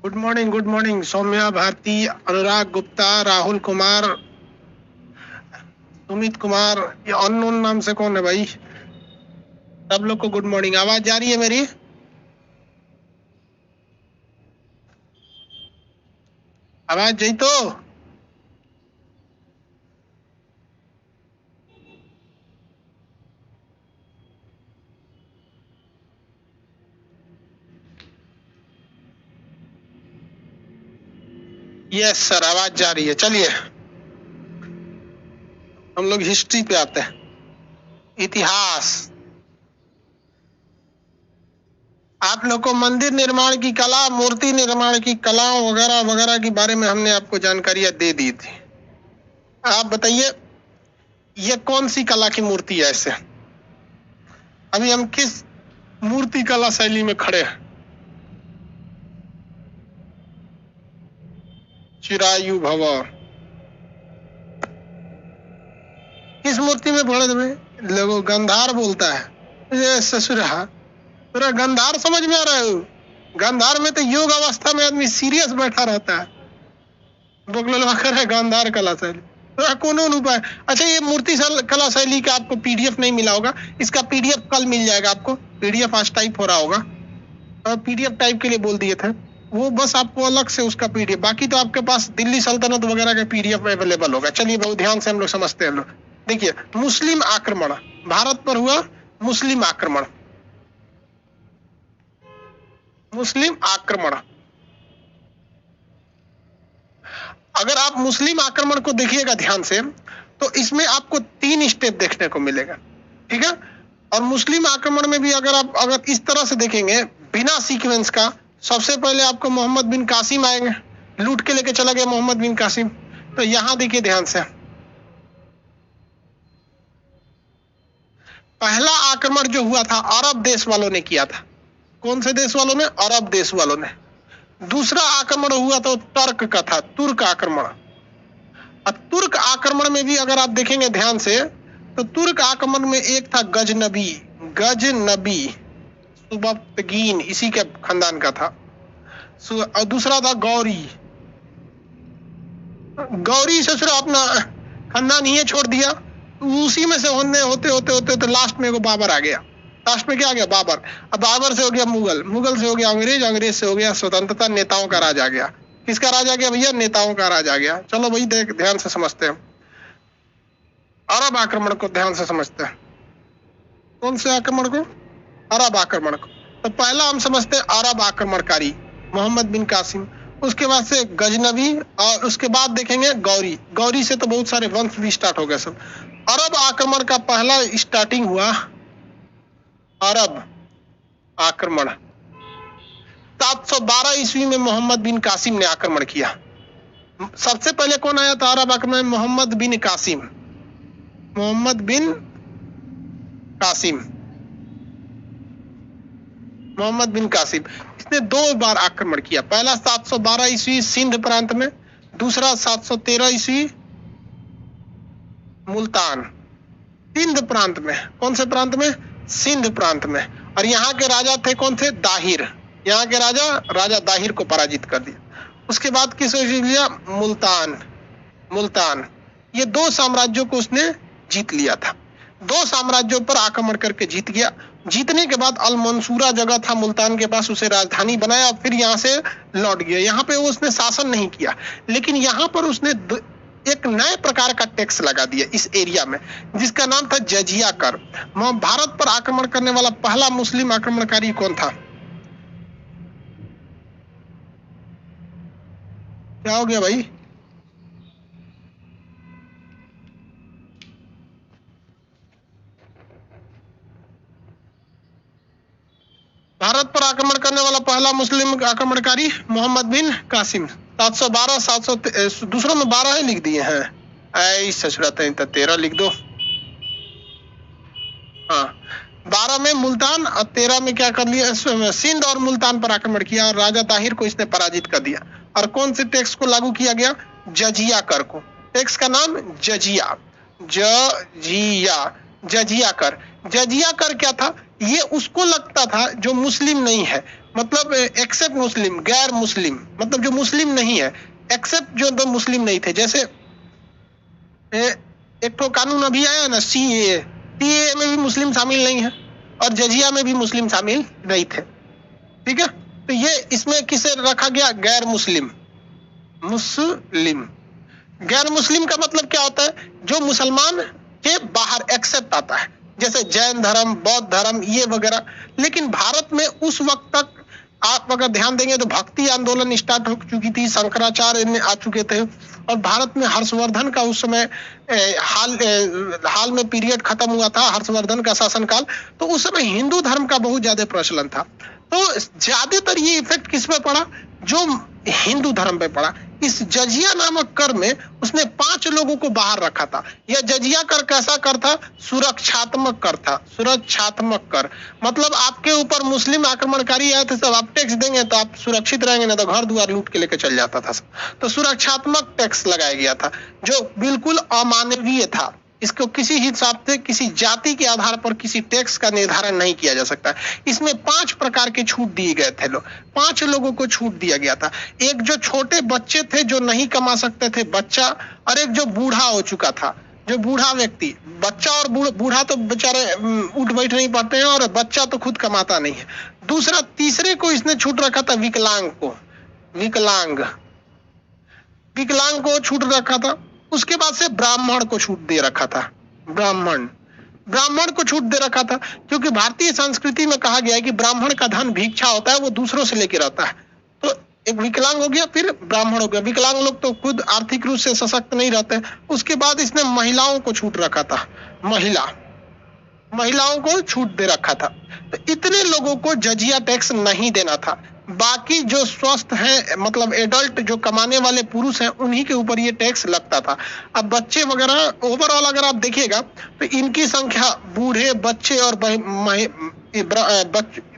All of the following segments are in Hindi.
Good morning Saumya Bharti, Anurag Gupta, Rahul Kumar, Sumit Kumar. ये अननोन नाम से कौन है भाई? सब लोग को गुड मॉर्निंग। आवाज जा रही है मेरी? आवाज जाई तो? यस सर, आवाज जा रही है। चलिए हम लोग हिस्ट्री पे आते हैं, इतिहास। आप लोग को मंदिर निर्माण की कला, मूर्ति निर्माण की कला वगैरह वगैरह के बारे में हमने आपको जानकारियां दे दी थी। आप बताइए ये कौन सी कला की मूर्ति है? ऐसे अभी हम किस मूर्ति कला शैली में खड़े हैं? चिरायु भव किस मूर्ति में पढ़े तुम्हें? लोगों गंधार बोलता है। ये ससुरा पूरा गंधार समझ में आ रहा है? गंधार में तो योग अवस्था में आदमी सीरियस बैठा रहता है। बगलवा कर है गंधार कला शैली, कौन उपाय। अच्छा, ये मूर्ति कला शैली का आपको पीडीएफ नहीं मिला होगा, इसका पीडीएफ कल मिल जाएगा आपको। पीडीएफ आज टाइप हो रहा होगा, और पीडीएफ टाइप के लिए बोल दिए थे वो, बस आपको अलग से उसका पीडीएफ। बाकी तो आपके पास दिल्ली सल्तनत वगैरह का पीडीएफ अवेलेबल होगा। चलिए बहुत ध्यान से हम लोग समझते हैं। लोग देखिए, मुस्लिम आक्रमण, भारत पर हुआ मुस्लिम आक्रमण। मुस्लिम आक्रमण, अगर आप मुस्लिम आक्रमण को देखिएगा ध्यान से तो इसमें आपको 3 स्टेप देखने को मिलेगा, ठीक है। और मुस्लिम आक्रमण में भी अगर इस तरह से देखेंगे बिना सीक्वेंस का, सबसे पहले आपको मोहम्मद बिन कासिम आएंगे, लूट के लेके चला गया मोहम्मद बिन कासिम। तो यहां देखिए ध्यान से, पहला आक्रमण जो हुआ था अरब देश वालों ने किया था। कौन से देश वालों ने? अरब देश वालों ने। दूसरा आक्रमण हुआ तो तर्क का था, तुर्क आक्रमण। और तुर्क आक्रमण में भी अगर आप देखेंगे ध्यान से तो तुर्क आक्रमण में एक था गजनबी, सुबक्तगीन, इसी के खानदान का था। और दूसरा था गौरी ससुर अपना खानदान ही छोड़ दिया। उसी में से होते होते लास्ट में वो बाबर आ गया। लास्ट में क्या आ गया? बाबर। अब बाबर से हो गया मुगल, मुगल से हो गया अंग्रेज, अंग्रेज से हो गया स्वतंत्रता, नेताओं का राज आ गया। किसका राज आ गया भैया? नेताओं का राज आ गया। चलो भाई ध्यान से समझते हैं, अरब आक्रमण को ध्यान से समझते हैं। कौन से आक्रमण को? अरब आक्रमण को। तो पहला हम समझते हैं अरब आक्रमणकारी मोहम्मद बिन कासिम, उसके बाद से गजनबी, और उसके बाद देखेंगे गौरी। गौरी से तो बहुत सारे वंश भी स्टार्ट हो गए सब। अरब आक्रमण का पहला स्टार्टिंग हुआ अरब आक्रमण 712 ईस्वी में मोहम्मद बिन कासिम ने आक्रमण किया। सबसे पहले कौन आया था अरब आक्रमण? मोहम्मद बिन कासिम। मोहम्मद बिन कासिम, मोहम्मद बिन कासिम, इसने 2 बार आक्रमण किया। पहला 712 ईस्वी सिंध प्रांत में, दूसरा 713 ईस्वी मुल्तान, सिंध प्रांत में। कौन से प्रांत में? सिंध प्रांत में। और यहाँ के राजा थे कौन थे? दाहिर। यहाँ के राजा दाहिर को पराजित कर दिया। उसके बाद किस लिया? मुल्तान। ये 2 साम्राज्यों को उसने जीत लिया था। 2 साम्राज्यों पर आक्रमण करके जीत गया। जीतने के बाद अल मंसूरा जगह था मुल्तान के पास, उसे राजधानी बनाया, फिर यहाँ से लौट गया। यहाँ पे उसने शासन नहीं किया, लेकिन यहाँ पर उसने एक नए प्रकार का टैक्स लगा दिया इस एरिया में, जिसका नाम था जजिया कर। भारत पर आक्रमण करने वाला पहला मुस्लिम आक्रमणकारी कौन था? क्या हो गया भाई? भारत पर आक्रमण करने वाला पहला मुस्लिम आक्रमणकारी मोहम्मद बिन कासिम। 712, 700, दूसरों में 12 ही लिख दिए हैं। ऐसा 13 लिख दो। हाँ, 12 में मुल्तान और 13 में क्या कर लिया? सिंध और मुल्तान पर आक्रमण किया और राजा ताहिर को इसने पराजित कर दिया। और कौन से टैक्स को लागू किया गया? जजिया कर को। टैक्स का नाम जजिया कर। जजिया कर क्या था? ये उसको लगता था जो मुस्लिम नहीं है, मतलब एक्सेप्ट मुस्लिम, गैर मुस्लिम, मतलब जो मुस्लिम नहीं है, एक्सेप्ट जो तो मुस्लिम नहीं थे। जैसे एक तो कानून अभी आया ना सीए में भी मुस्लिम शामिल नहीं है और जजिया में भी मुस्लिम शामिल नहीं थे, ठीक है। तो ये इसमें किसे रखा गया? गैर मुस्लिम। मुस्लिम, गैर मुस्लिम का मतलब क्या होता है? जो मुसलमान के बाहर एक्सेप्ट आता है, जैसे जैन धर्म, बौद्ध धर्म, ये वगैरह। लेकिन भारत में उस वक्त तक आप अगर ध्यान देंगे तो भक्ति आंदोलन स्टार्ट हो चुकी थी, शंकराचार्य आ चुके थे और भारत में हर्षवर्धन का उस समय हाल में पीरियड खत्म हुआ था, हर्षवर्धन का शासनकाल। तो उस समय हिंदू धर्म का बहुत ज्यादा प्रचलन था। तो ज्यादातर ये इफेक्ट किस पे पड़ा? जो हिंदू धर्म पे पड़ा। इस जजिया नामक कर में उसने 5 लोगों को बाहर रखा था। यह जजिया कर कैसा कर था? सुरक्षात्मक कर था। सुरक्षात्मक कर मतलब आपके ऊपर मुस्लिम आक्रमणकारी आए थे, सब आप टैक्स देंगे तो आप सुरक्षित रहेंगे, ना तो घर द्वार लूट के लेकर चल जाता था। तो सुरक्षात्मक टैक्स लगाया गया था जो बिल्कुल अमानवीय था। इसको किसी हिसाब से किसी जाति के आधार पर किसी टैक्स का निर्धारण नहीं किया जा सकता। इसमें 5 प्रकार के छूट दिए गए थे। 5 लोगों को छूट दिया गया था। एक जो छोटे बच्चे थे जो नहीं कमा सकते थे, बच्चा, और एक जो बूढ़ा हो चुका था, जो बूढ़ा व्यक्ति। बच्चा और बूढ़ा तो बेचारे उठ बैठ नहीं पाते हैं और बच्चा तो खुद कमाता नहीं है। दूसरा, तीसरे को इसने छूट रखा था विकलांग को। विकलांग को छूट रखा था। उसके बाद से ब्राह्मण को छूट दे रखा था। ब्राह्मण को छूट दे रखा था क्योंकि भारतीय संस्कृति में कहा गया है कि ब्राह्मण का धन भिक्षा होता है, वो दूसरों से लेकर आता है। तो एक विकलांग हो गया, फिर ब्राह्मण हो गया। विकलांग लोग तो खुद आर्थिक रूप से सशक्त नहीं रहते। उसके बाद इसने महिलाओं को छूट रखा था। महिलाओं को छूट दे रखा था। तो इतने लोगों को जजिया टैक्स नहीं देना था। बाकी जो स्वस्थ हैं, मतलब एडल्ट जो कमाने वाले पुरुष हैं, उन्हीं के ऊपर ये टैक्स लगता था। अब बच्चे वगैरह ओवरऑल अगर आप देखिएगा तो इनकी संख्या, बूढ़े, बच्चे और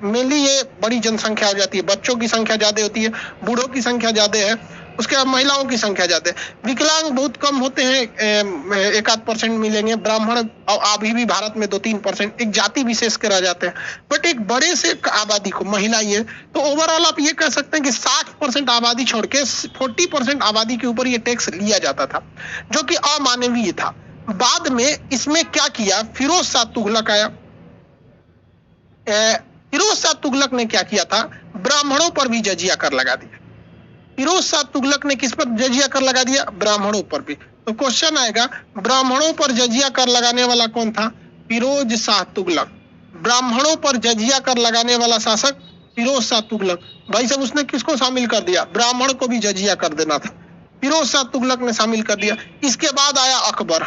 मेनली ये बड़ी जनसंख्या हो जाती है। बच्चों की संख्या ज्यादा होती है, बूढ़ों की संख्या ज्यादा है, उसके बाद महिलाओं की संख्या ज्यादा है। विकलांग बहुत कम होते हैं, 1-8% मिलेंगे। ब्राह्मण अभी भी भारत में 2-3% एक जाति विशेष के रह जाते हैं। बट एक बड़े से आबादी को, महिला ये, तो ओवरऑल आप ये कह सकते हैं कि 60% आबादी छोड़ के 40% आबादी के ऊपर ये टैक्स लिया जाता था, जो कि अमानवीय था। बाद में इसमें क्या किया? फिरोज शाह तुगलक आया। फिरोज शाह तुगलक ने क्या किया था? ब्राह्मणों पर भी जजिया कर लगा दिया। फिरोज शाह तुगलक ने किस पर जजिया कर लगा दिया? ब्राह्मणों पर भी। तो क्वेश्चन आएगा, ब्राह्मणों पर जजिया कर लगाने वाला कौन था? फिरोज शाह तुगलक। ब्राह्मणों पर जजिया कर लगाने वाला शासक फिरोज शाह तुगलक। भाई साहब, उसने किसको शामिल कर दिया? ब्राह्मण को भी जजिया कर देना था, फिरोज शाह तुगलक ने शामिल कर दिया। इसके बाद आया अकबर।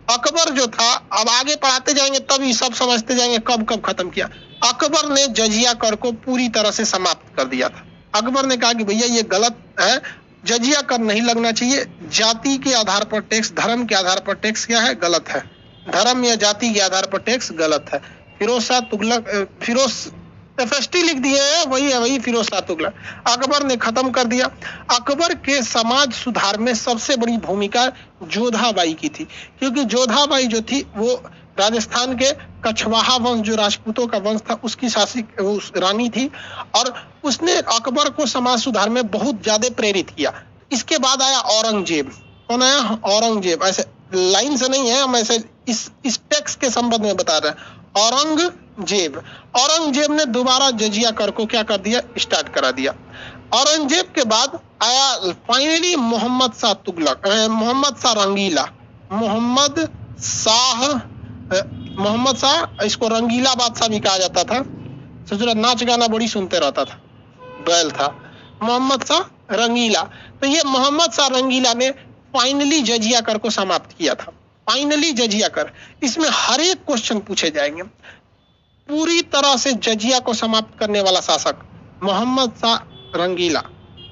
अकबर जो था, अब आगे पढ़ाते जाएंगे तब ये सब समझते जाएंगे कब कब खत्म किया। अकबर ने जजिया कर को पूरी तरह से समाप्त कर दिया था। अकबर ने कहा कि भैया ये गलत है, जजिया कर नहीं लगना चाहिए। जाति के आधार पर टैक्स, धर्म के आधार पर टैक्स क्या है? गलत है। धर्म या जाति के आधार पर टैक्स गलत है। फिरोज शाह तुगलक, फिरोज एफएसटी लिख दिए हैं, वही है, वही फिरोज शाह तुगलक। अकबर ने खत्म कर दिया। अकबर के समाज सुधार में सबसे बड़ी भूमिका जोधाबाई की थी, क्योंकि जोधाबाई जो थी वो राजस्थान के कछवाहा वंश, जो राजपूतों का वंश था, उसकी शासिक रानी थी और उसने अकबर को समाज सुधार में बहुत ज्यादा प्रेरित किया। इसके बाद आया औरंगजेब। कौन आया? औरंगजेब। ऐसे लाइन से नहीं है, हम ऐसे इस टेक्स्ट के संबंध में बता रहे हैं। औरंगजेब ने दोबारा जजिया कर को क्या कर दिया? स्टार्ट करा दिया। औरंगजेब के बाद आया फाइनली मोहम्मद शाह तुगलक, मोहम्मद शाह रंगीला। मोहम्मद शाह, इसको रंगीला बादशाह भी कहा जाता था। ससुरा नाच गाना बड़ी सुनते रहता था, बैल था। मोहम्मद शाह रंगीला। तो ये मोहम्मद शाह रंगीला ने फाइनली जजिया कर को समाप्त किया था। फाइनली जजिया कर, इसमें हर एक क्वेश्चन पूछे जाएंगे। पूरी तरह से जजिया को समाप्त करने वाला शासक मोहम्मद शाह रंगीला।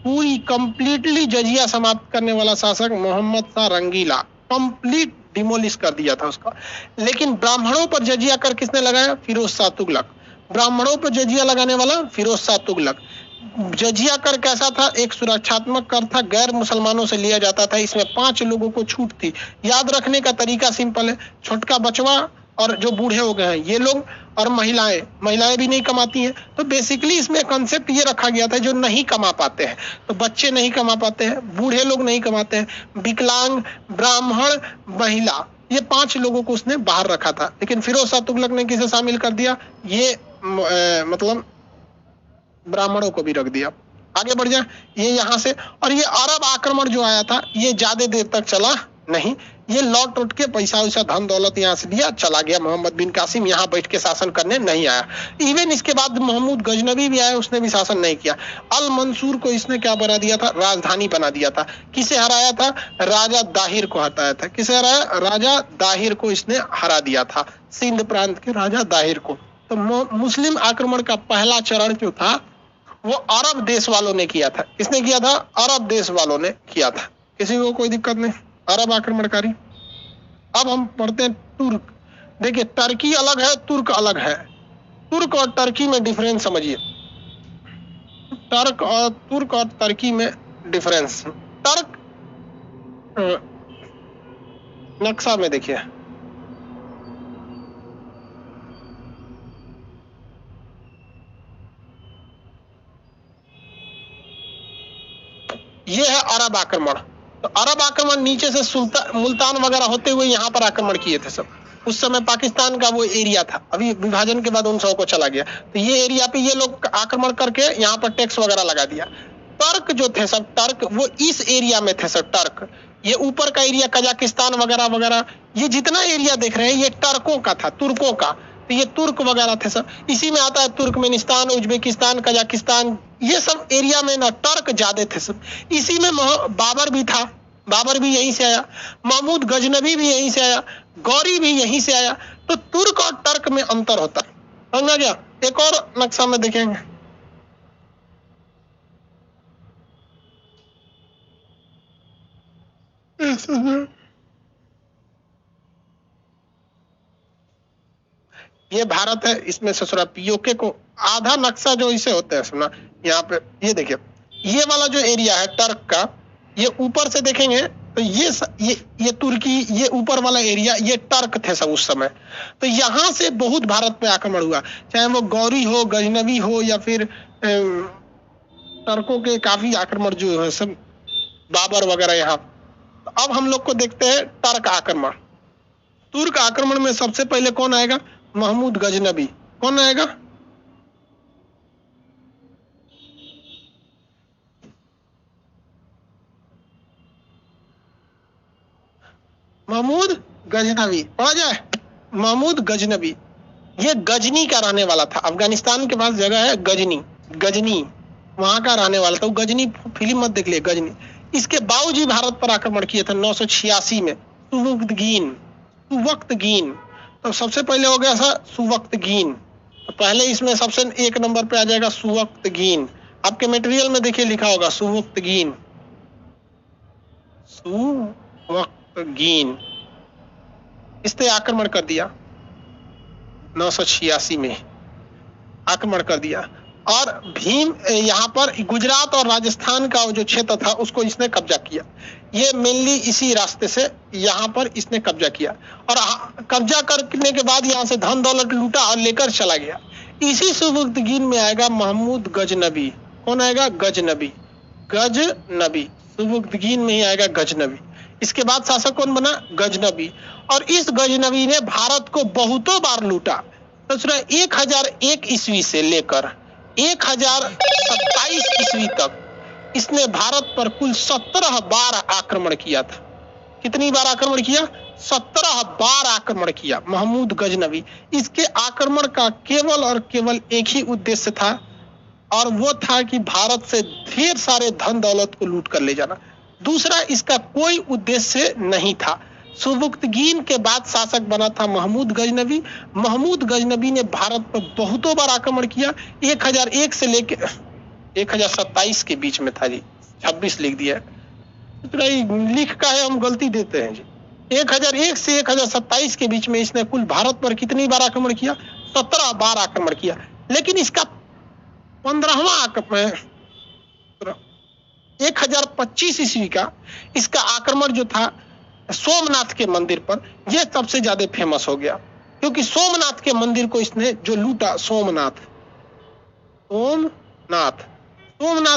पूरी कंप्लीटली जजिया समाप्त करने वाला शासक मोहम्मद शाह रंगीला। कंप्लीट डिमोलिश कर दिया था उसका। लेकिन ब्राह्मणों पर जजिया कर किसने लगाया? फिरोज शाह तुगलक। ब्राह्मणों पर जजिया लगाने वाला फिरोज शाह तुगलक। जजिया कर कैसा था? एक सुरक्षात्मक कर था, गैर मुसलमानों से लिया जाता था। इसमें 5 लोगों को छूट थी। याद रखने का तरीका सिंपल है, छोटका बचवा और जो बूढ़े हो गए हैं ये लोग, और महिलाएं भी नहीं कमाती हैं। तो बेसिकली इसमें कंसेप्ट ये रखा गया था जो नहीं कमा पाते हैं, तो बच्चे नहीं कमा पाते हैं, बूढ़े लोग नहीं कमाते हैं, विकलांग, ब्राह्मण, महिला, ये 5 लोगों को उसने बाहर रखा था। लेकिन फिरोज शाह तुगलक ने किसे शामिल कर दिया, ये मतलब ब्राह्मणों को भी रख दिया। आगे बढ़ जाए, ये यहाँ से, और ये अरब आक्रमण जो आया था ये ज्यादा देर तक चला नहीं, ये लौट उठ के पैसा वैसा धन दौलत यहाँ से दिया चला गया। मोहम्मद बिन कासिम यहाँ बैठ के शासन करने नहीं आया। इवन इसके बाद महमूद गजनबी भी आया, उसने भी शासन नहीं किया। अल मंसूर को इसने क्या बना दिया था, राजधानी बना दिया था। किसे हराया था, राजा दाहिर को हटाया था। किसे हराया, राजा दाहिर को इसने हरा दिया था, सिंध प्रांत के राजा दाहिर को। तो मुस्लिम आक्रमण का पहला चरण जो था वो अरब देश वालों ने किया था। किसने किया था, अरब देश वालों ने किया था। किसी को कोई दिक्कत नहीं, अरब आक्रमणकारी। अब हम पढ़ते हैं तुर्क। देखिए टर्की अलग है, तुर्क अलग है। तुर्क और टर्की में डिफरेंस समझिए, तुर्क और टर्की में डिफरेंस। टर्क नक्शा में देखिए, ये है अरब आक्रमण। तो अरब आक्रमण नीचे से मुल्तान वगैरह होते हुए यहाँ पर आक्रमण किए थे सब। उस समय पाकिस्तान का वो एरिया था, अभी विभाजन के बाद 1900 को चला गया। तो ये एरिया पे ये लोग आक्रमण करके यहाँ पर टैक्स वगैरह लगा दिया। टर्क जो थे सब, टर्क वो इस एरिया में थे सब। टर्क ये ऊपर का एरिया कजाकिस्तान वगैरह वगैरह, ये जितना एरिया देख रहे हैं ये टर्कों का था, तुर्कों का। तो ये तुर्क वगैरह थे सब। इसी में आता है तुर्कमेनिस्तान, उज्बेकिस्तान, कजाकिस्तान, ये सब एरिया में ना टर्क ज्यादा थे सब। इसी में बाबर भी था, बाबर भी यहीं से आया, महमूद गजनबी भी यहीं से आया, गौरी भी यहीं से आया। तो तुर्क और टर्क में अंतर होता है, समझा गया। एक और नक्शा में देखेंगे, ये भारत है, इसमें ससुरा पीओके को आधा नक्शा जो इसे होता है सुना, यहाँ पे ये देखिए, ये वाला जो एरिया है टर्क का, ये ऊपर से देखेंगे तो ये तुर्की, ये ऊपर वाला एरिया ये टर्क थे सब उस समय। तो यहाँ से बहुत भारत पे आक्रमण हुआ, चाहे वो गौरी हो, गजनबी हो, या फिर टर्कों के काफी आक्रमण जो है सब, बाबर वगैरह यहाँ। तो अब हम लोग को देखते हैं टर्क आक्रमण। तुर्क आक्रमण में सबसे पहले कौन आएगा, महमूद गजनबी। कौन आएगा, महमूद गजनबी। पढ़ा जाए, महमूद गजनबी। ये गजनी का रहने वाला था, अफगानिस्तान के पास जगह है गजनी, वहां का रहने वाला था। वो गजनी फिल्म मत देख लिए, गजनी। इसके बावजूद भारत पर आक्रमण किए थे 986 में। सुवक्तगीन, तो सबसे पहले हो गया था सुवक्तगीन। तो पहले इसमें सबसे 1 नंबर पे आ जाएगा सुवक्तगीन। आपके मटेरियल में देखिए लिखा होगा सुवक्तगीन, सुवक्तगीन। इसने आक्रमण कर दिया 986 में, आक्रमण कर दिया। और भीम यहाँ पर गुजरात और राजस्थान का जो क्षेत्र था उसको इसने कब्जा किया। ये मेनली इसी रास्ते से यहाँ पर इसने कब्जा किया, और कब्जा करने के बाद यहाँ से धन दौलत लूटा और लेकर चला गया। इसी सुवक्तगीन में आएगा महमूद गजनबी। कौन आएगा, गजनबी। सुवक्तगीन में ही आएगा गजनबी। इसके बाद शासक कौन बना, गजनबी। और इस गजनबी ने भारत को बहुतों बार लूटा। तो 1001 ईस्वी से लेकर 1027 ईस्वी तक इसने भारत पर कुल 17 बार आक्रमण किया था। कितनी बार आक्रमण किया, 17 बार आक्रमण किया महमूद गजनबी। इसके आक्रमण का केवल और केवल एक ही उद्देश्य था, और वो था कि भारत से ढेर सारे धन दौलत को लूट कर ले जाना। दूसरा इसका कोई उद्देश्य नहीं था। सुवक्तगीन के बाद शासक बना था महमूद गजनबी। महमूद गजनबी ने भारत पर बहुतों बार आक्रमण किया। 1001 से लेके 1027 के बीच में था जी, 26 लिख दिया, लिख का है, हम गलती देते हैं जी। 1001 से 1027 के बीच में इसने कुल भारत पर कितनी बार आक्रमण किया, 17 बार आक्रमण किया। लेकिन इसका 15वां आक्रमण 1025 ईस्वी का इसका आक्रमण जो था सोमनाथ के मंदिर पर, यह सबसे ज्यादा फेमस हो गया। क्योंकि सोमनाथ के मंदिर को इसने जो लूटा, सोमनाथ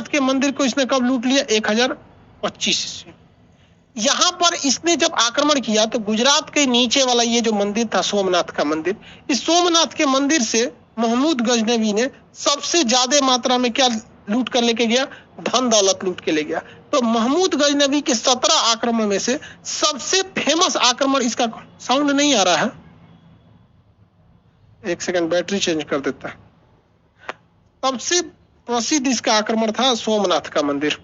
के मंदिर को इसने कब लूट लिया? 1025 ईस्वी। यहां पर इसने जब आक्रमण किया तो गुजरात के नीचे वाला ये जो मंदिर था सोमनाथ का मंदिर, इस सोमनाथ के मंदिर से महमूद गजनवी ने सबसे ज्यादा मात्रा में क्या लूट कर लेके गया? धन दौलत लूट के ले गया। तो महमूद गजनवी के 17 आक्रमण में से सबसे फेमस आक्रमण, इसका साउंड नहीं आ रहा है, एक सेकंड बैटरी चेंज कर देता है। सबसे प्रसिद्ध इसका आक्रमण था सोमनाथ का मंदिर।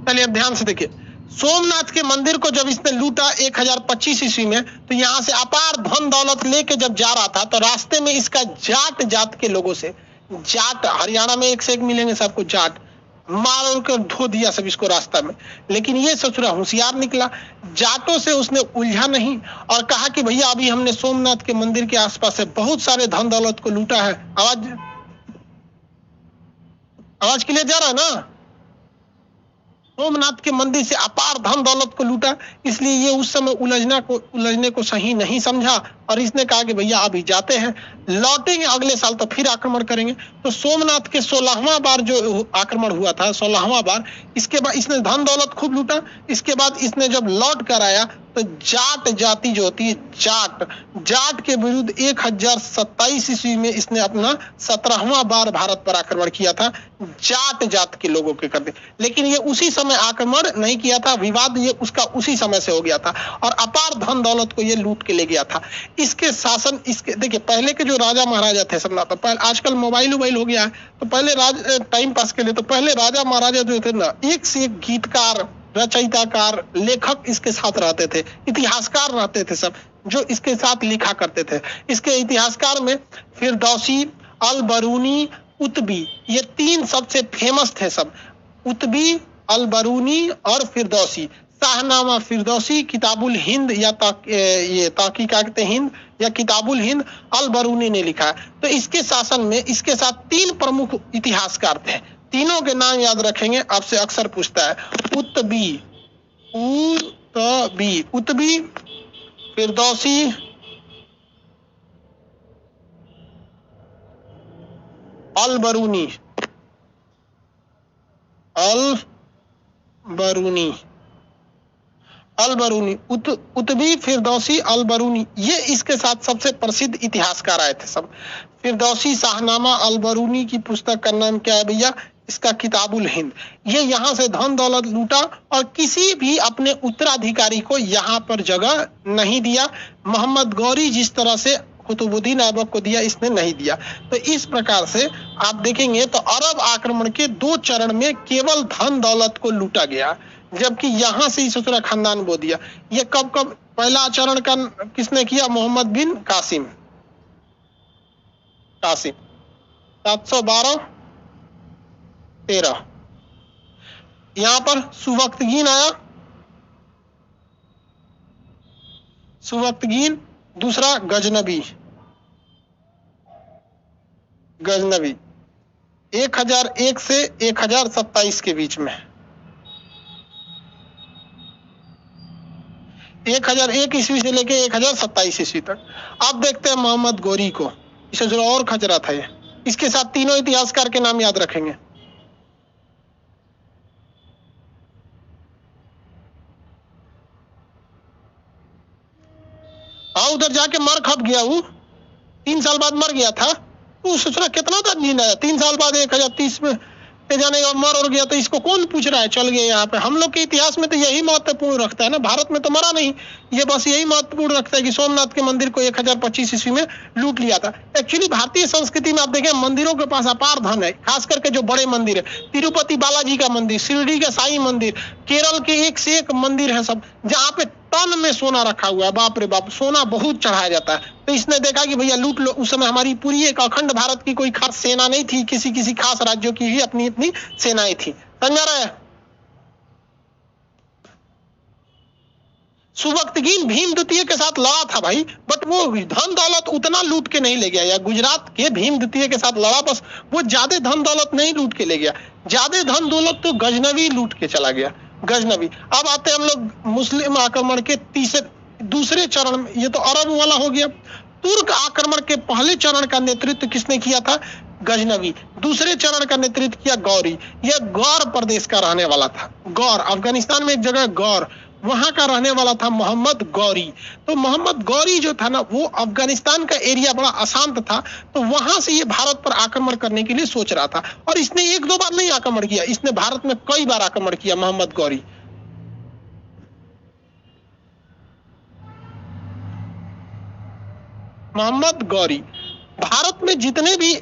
चलिए अब ध्यान से देखिए, सोमनाथ के मंदिर को जब इसने लूटा 1025 ईस्वी में, तो यहां से अपार धन दौलत लेके जब जा रहा था तो रास्ते में इसका जाट जात के लोगों से, जाट हरियाणा में एक से एक मिलेंगे सबको, जाट मार कर धो दिया सब इसको रास्ता में। लेकिन ये ससुरा होशियार निकला, जाटों से उसने उलझा नहीं और कहा कि भैया अभी हमने सोमनाथ के मंदिर के आसपास से बहुत सारे धन दौलत को लूटा है। आवाज क्लियर जा रहा है ना? सोमनाथ के मंदिर से अपार धन दौलत को लूटा, इसलिए ये उस समय उलझने को सही नहीं समझा और इसने कहा कि भैया अभी जाते हैं, लौटेंगे अगले साल तो फिर आक्रमण करेंगे। तो सोमनाथ के 16वां बार जो आक्रमण हुआ था, 16वां बार, इसके बाद इसने धन दौलत खूब लूटा। इसके बाद इसने जब लौट कर आया तो जाट जाति जो होती है, जाट के विरुद्ध 1027 ईस्वी में इसने अपना 17वां बार भारत पर आक्रमण किया था, जाट जात के लोगों के करते। लेकिन ये उसी समय आक्रमण नहीं किया था, विवाद ये उसका उसी समय से हो गया था और अपार धन दौलत को ये लूट के ले गया था। इसके शासन, इसके देखिए पहले के जो राजा महाराजा थे सब ना, तो पहले आजकल मोबाइल हो गया है, तो पहले टाइम पास के लिए तो पहले राजा महाराजा जो थे ना, एक से एक गीतकार, रचयिताकार, लेखक इसके साथ रहते थे, इतिहासकार रहते थे सब, जो इसके साथ लिखा करते थे। इसके इतिहासकार में फिरदौसी, अल-बरूनी, उतबी, ये 3 सबसे फेमस थे सब, उतबी, अल-बरूनी और फिरदौसी। शाहनामा फिरदौसी, किताबुल हिंद या ये तहकीकात हिंद या किताबुल हिंद अल-बरूनी ने लिखा है। तो इसके शासन में इसके साथ 3 प्रमुख इतिहासकार थे, तीनों के नाम याद रखेंगे, आपसे अक्सर पूछता है। उतबी, फिरदौसी, अल-बरूनी, उतबी, फिरदौसी, अल-बरूनी, ये इसके साथ सबसे प्रसिद्ध इतिहासकार आए थे सब। फिरदौसी, शाहनामा, अल-बरूनी की पुस्तक का नाम क्या है भैया? इसका किताबुल हिंद। ये यहाँ से धन दौलत लूटा और किसी भी अपने उत्तराधिकारी को यहाँ पर जगह नहीं दिया। मोहम्मद गौरी जिस तरह से कुतुबुद्दीन ऐबक को दिया, इसने नहीं दिया। तो इस प्रकार से आप देखेंगे तो अरब आक्रमण के 2 चरण में केवल धन दौलत को लूटा गया, जबकि यहाँ से ही ससुरा खानदान बो दिया। ये कब पहला चरण का किसने किया? मोहम्मद बिन कासिम 712-13। यहाँ पर सुबक्तगीन आया, दूसरा गजनबी 1001 से 1027 के बीच में, 1001 ईस्वी से लेके 1027 ईस्वी तक। अब देखते हैं मोहम्मद गौरी को, इसे जो और खचरा था ये। इसके साथ तीनों इतिहासकार के नाम याद रखेंगे। हाँ, उधर जाके मर खप गया, वो 3 साल बाद मर गया था। तो सोच रहा कितना तक जीना है, 3 साल बाद 1030 में जाने और मर और गया, तो इसको कौन पूछ रहा है, चल गए यहाँ पे। हम लोग के इतिहास में तो यही महत्वपूर्ण रखता है ना, भारत में तो मरा नहीं, ये बस यही महत्वपूर्ण रखता है कि सोमनाथ के मंदिर को 1025 ईस्वी में लूट लिया था। एक्चुअली भारतीय संस्कृति में आप देखें मंदिरों के पास अपार धन है, खास करके जो बड़े मंदिर है, तिरुपति बालाजी का मंदिर, शिरडी का साईं मंदिर, केरल के एक से एक मंदिर है सब, जहाँ पे टन में सोना रखा हुआ है, बाप रे बाप, सोना बहुत चढ़ाया जाता है। तो इसने देखा कि भैया लूट लो। उस समय हमारी पूरी एक अखंड भारत की कोई खास सेना नहीं थी, किसी किसी खास राज्यों की ही अपनी अपनी सेनाएं थी, समझा रहे हैं। सुबक्तगीन भीम द्वितीय के साथ लड़ा था भाई, बट वो धन दौलत उतना लूट के नहीं ले गया। या गुजरात के भीम द्वितीय के साथ लड़ा, बस वो ज्यादा धन दौलत नहीं लूट के ले गया, ज्यादा धन दौलत तो गजनवी लूट के चला गया, गजनवी। अब आते हैं हम लोग मुस्लिम आक्रमण के दूसरे चरण में। ये तो अरब वाला हो गया। तुर्क आक्रमण के पहले चरण का नेतृत्व किसने किया था? गजनवी। दूसरे चरण का नेतृत्व किया गौरी। यह गौर प्रदेश का रहने वाला था। गौर, अफगानिस्तान में एक जगह गौर, वहां का रहने वाला था मोहम्मद गौरी। तो मोहम्मद गौरी जो था ना, वो अफगानिस्तान का एरिया बड़ा अशांत था, तो वहां से ये भारत पर आक्रमण करने के लिए सोच रहा था। और इसने 1-2 बार नहीं आक्रमण किया, इसने भारत में कई बार आक्रमण किया। मोहम्मद गौरी, मोहम्मद गौरी, भारत में जितने भी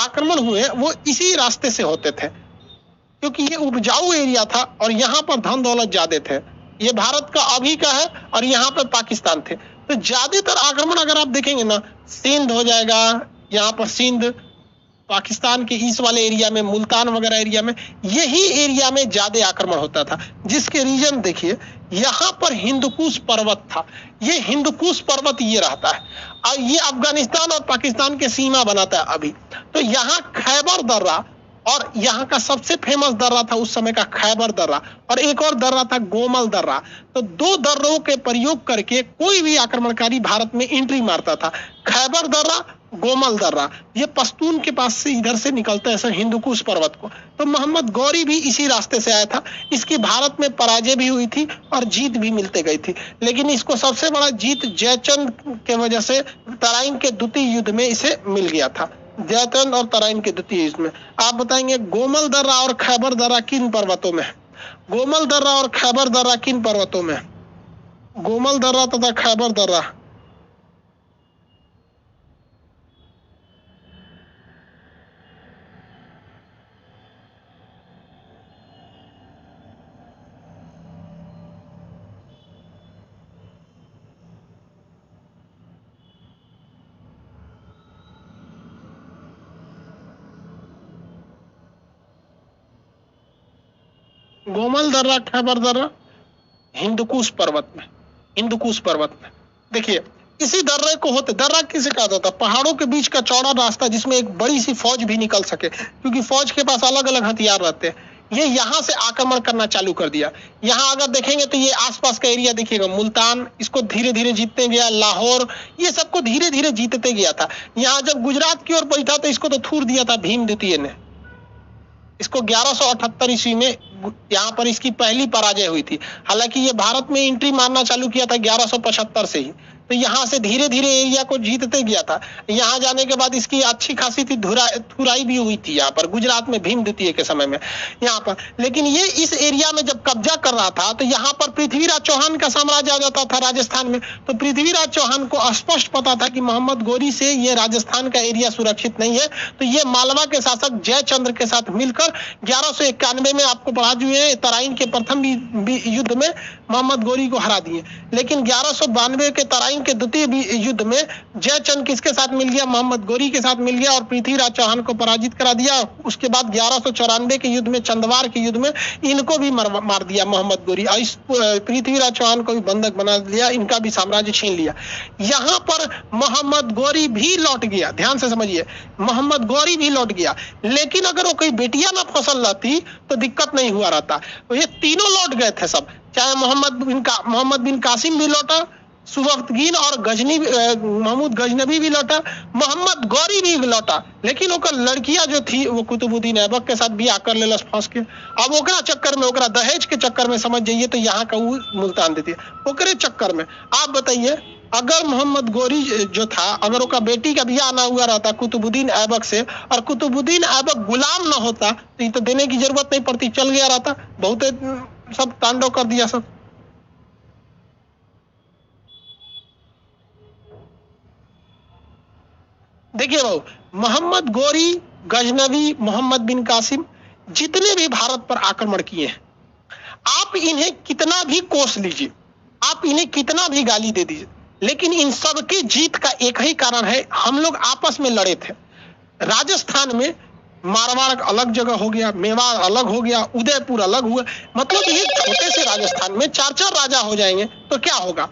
आक्रमण हुए वो इसी रास्ते से होते थे, क्योंकि ये उपजाऊ एरिया था और यहाँ पर धन दौलत ज्यादा थे। ये भारत का अभी का है और यहाँ पर पाकिस्तान थे। तो ज्यादातर आक्रमण अगर आप देखेंगे ना, सिंध हो जाएगा, यहाँ पर सिंध, पाकिस्तान के इस वाले एरिया में, मुल्तान वगैरह एरिया में, यही एरिया में ज्यादा आक्रमण होता था। जिसके रीजन देखिए, यहाँ पर हिंदुकुश पर्वत था। ये हिंदुकुश पर्वत ये रहता है और ये अफगानिस्तान और पाकिस्तान के सीमा बनाता है अभी। तो यहाँ खैबर दर्रा, और यहाँ का सबसे फेमस दर्रा था उस समय का खैबर दर्रा, और एक और दर्रा था गोमल दर्रा। तो 2 दर्रों के प्रयोग करके कोई भी आक्रमणकारी भारत में एंट्री मारता था। खैबर दर्रा, गोमल दर्रा, ये पश्तून के पास से इधर से निकलते हैं सर हिंदुकुश पर्वत को। तो मोहम्मद गौरी भी इसी रास्ते से आया था। इसकी भारत में पराजय भी हुई थी और जीत भी मिलते गई थी, लेकिन इसको सबसे बड़ा जीत जयचंद के वजह से तराइन के द्वितीय युद्ध में इसे मिल गया था। जयचंद और तराइन के द्वितीय युद्ध में। आप बताएंगे गोमल दर्रा और खैबर दर्रा किन पर्वतों में है? गोमल दर्रा और खैबर दर्रा किन पर्वतों में? गोमल दर्रा तथा खैबर दर्रा गोमल दर्रा, खैबर दर्रा हिंदुकुश पर्वत में, हिंदुकुश पर्वत में। देखिए इसी दर्रे को होते, दर्रा किसे कहा जाता है? पहाड़ों के बीच का चौड़ा रास्ता जिसमें एक बड़ी सी फौज भी निकल सके, क्योंकि फौज के पास अलग अलग हथियार रहते हैं। ये यहाँ से आक्रमण करना चालू कर दिया। यहाँ अगर देखेंगे तो ये आसपास का एरिया देखिएगा, मुल्तान, इसको धीरे धीरे जीतते गया, लाहौर, ये सबको धीरे धीरे जीतते गया था। यहाँ जब गुजरात की ओर बैठा तो इसको तो थूर दिया था भीम द्वितीय ने। इसको 1178 ईस्वी में यहाँ पर इसकी पहली पराजय हुई थी। हालांकि ये भारत में एंट्री मारना चालू किया था 1175 से ही। तो यहाँ से धीरे धीरे एरिया को जीतते गया था। यहाँ जाने के बाद इसकी अच्छी खासी थी थुराई भी हुई थी यहाँ पर गुजरात में भीम द्वितीय के समय में यहाँ पर। लेकिन ये इस एरिया में जब कब्जा कर रहा था तो यहाँ पर पृथ्वीराज चौहान का साम्राज्य आ जाता था राजस्थान में। तो पृथ्वीराज चौहान को स्पष्ट पता था कि मोहम्मद गौरी से ये राजस्थान का एरिया सुरक्षित नहीं है। तो ये मालवा के शासक जयचंद्र के साथ मिलकर 1191 में आपको पढ़ा दिए, तराइन के प्रथम युद्ध में मोहम्मद गौरी को हरा दिए। लेकिन 1192 के तराइन के द्वितीय युद्ध में जयचंद किसके साथ मिल गया? मोहम्मद गौरी के साथ मिल गया और पृथ्वीराज चौहान को पराजित करा दिया। उसके बाद 1194 के युद्ध में, चंदवार के युद्ध में, इनको भी मार दिया मोहम्मद गौरी और इस पृथ्वीराज चौहान को भी बंधक बना दिया, इनका भी साम्राज्य छीन लिया। यहाँ पर मोहम्मद गौरी भी लौट गया, ध्यान से समझिए, मोहम्मद गौरी भी लौट गया। लेकिन अगर वो कोई बेटियां ना फसल रहती तो दिक्कत नहीं हुआ रहता। तो ये तीनों लौट गए थे सब, चाहे मोहम्मद बिन कासिम भी लौटा, सुबक्तगीन और महमूद गजनवी भी लौटा, मोहम्मद गौरी भी लौटा। लेकिन ओकर लड़कियां जो थी वो कुतुबुद्दीन ऐबक के साथ बियाह कर लेलस फंस के। अब ओकरा चक्कर में, ओकरा दहेज के चक्कर में समझ जाइए तो यहाँ का वो मुल्तान देती है, ओकरे चक्कर में। आप बताइए अगर मोहम्मद गोरी जो था, अगर उसका बेटी का ब्याह ना हुआ रहता कुतुबुद्दीन ऐबक से, और कुतुबुद्दीन ऐबक गुलाम ना होता तो ये तो देने की जरूरत नहीं पड़ती, चल गया रहता। बहुत सब तांडव कर दिया सब। देखिए भाऊ, मोहम्मद गोरी, गजनवी, मोहम्मद बिन कासिम, जितने भी भारत पर आक्रमण किए हैं, आप इन्हें कितना भी कोस लीजिए, आप इन्हें कितना भी गाली दे दीजिए, लेकिन इन सब की जीत का एक ही कारण है, हम लोग आपस में लड़े थे। राजस्थान में मारवाड़ अलग जगह हो गया, मेवाड़ अलग हो गया, उदयपुर अलग हुआ। मतलब ये छोटे से राजस्थान में 4-4 राजा हो जाएंगे तो क्या होगा?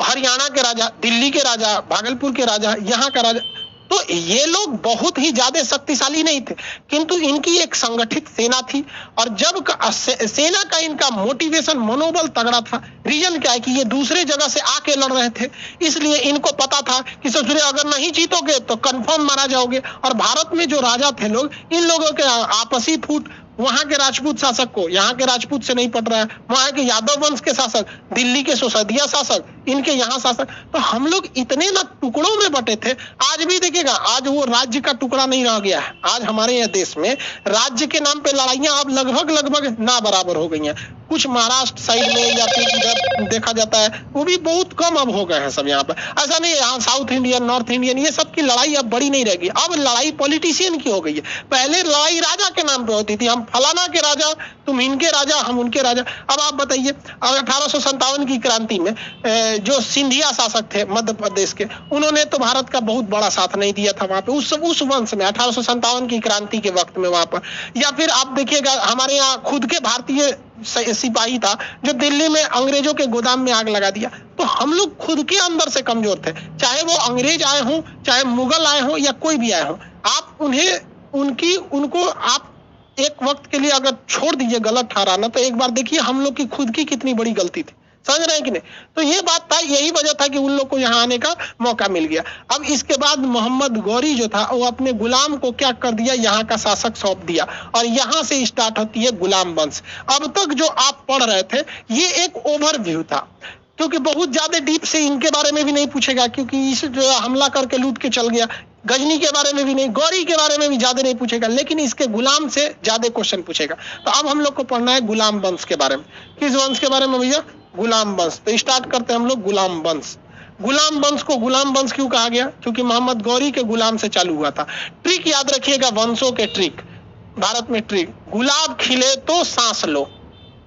हरियाणा के राजा, दिल्ली के राजा, भागलपुर के राजा, यहाँ का राजा। तो ये लोग बहुत ही ज्यादा शक्तिशाली नहीं थे, किंतु इनकी एक संगठित सेना थी। और जब सेना का इनका मोटिवेशन, मनोबल तगड़ा था। रीजन क्या है कि ये दूसरे जगह से आके लड़ रहे थे, इसलिए इनको पता था कि ससुरे अगर नहीं जीतोगे तो कंफर्म मारा जाओगे। और भारत में जो राजा थे लोग, इन लोगों के आपसी फूट, वहां के राजपूत शासक को यहाँ के राजपूत से नहीं पट रहा है, वहां के यादव वंश के शासक, दिल्ली के सोसदिया शासक, इनके यहाँ शासक। तो हम लोग इतने ना टुकड़ों में बटे थे। आज भी देखिएगा, आज वो राज्य का टुकड़ा नहीं रह गया है। आज हमारे यहाँ देश में राज्य के नाम पे लड़ाइयां अब लगभग ना बराबर हो गई हैं। कुछ महाराष्ट्र साइड में या फिर इधर देखा जाता है, वो भी बहुत कम अब हो गए हैं सब यहाँ पर। ऐसा नहीं, यहाँ साउथ इंडियन, नॉर्थ इंडियन, ये सब की लड़ाई अब बड़ी नहीं रहेगी। अब लड़ाई पॉलिटिशियन की हो गई है। पहले लड़ाई राजा के नाम पे होती थी, हम फलाना के राजा, तुम इनके राजा, हम उनके राजा। अब आप बताइए, 1857 की क्रांति में जो सिंधिया शासक थे मध्य प्रदेश के, उन्होंने तो भारत का बहुत बड़ा साथ नहीं दिया था वहां पे, उस वंश में 1857 की क्रांति के वक्त में वहां पर। या फिर आप देखिएगा, हमारे यहाँ खुद के भारतीय सिपाही था जो दिल्ली में अंग्रेजों के गोदाम में आग लगा दिया। तो हम लोग खुद के अंदर से कमजोर थे, चाहे वो अंग्रेज आए हों, चाहे मुगल आए हों, या कोई भी आए हों। आप उनको आप एक वक्त के लिए अगर छोड़ दीजिए गलत ठहराना, तो एक बार देखिए हम लोग की खुद की कितनी बड़ी गलती थी। समझ रहे हैं कि नहीं? तो ये बात था, यही वजह था कि उन लोग को यहाँ आने का मौका मिल गया। अब इसके बाद मोहम्मद गौरी जो था, वो अपने गुलाम को क्या कर दिया, यहाँ का शासक सौंप दिया, और यहाँ से स्टार्ट होती है गुलाम वंश। अब तक जो आप पढ़ रहे थे, ये एक ओवरव्यू था, क्योंकि बहुत ज्यादा डीप से इनके बारे में भी नहीं पूछेगा, क्योंकि इस जो हमला करके लूट के चल गया। गजनी के बारे में भी नहीं, गौरी के बारे में भी ज्यादा नहीं पूछेगा, लेकिन इसके गुलाम से ज्यादा क्वेश्चन पूछेगा। तो अब हम लोग को पढ़ना है गुलाम वंश के बारे में। किस वंश के बारे में भैया? गुलाम वंश। तो स्टार्ट करते हैं हम लोग गुलाम वंश। गुलाम वंश को गुलाम वंश क्यों कहा गया? क्योंकि मोहम्मद गौरी के गुलाम से चालू हुआ था। ट्रिक याद रखिएगा, वंशों के ट्रिक, भारत में ट्रिक। गुलाब खिले तो सांस लो।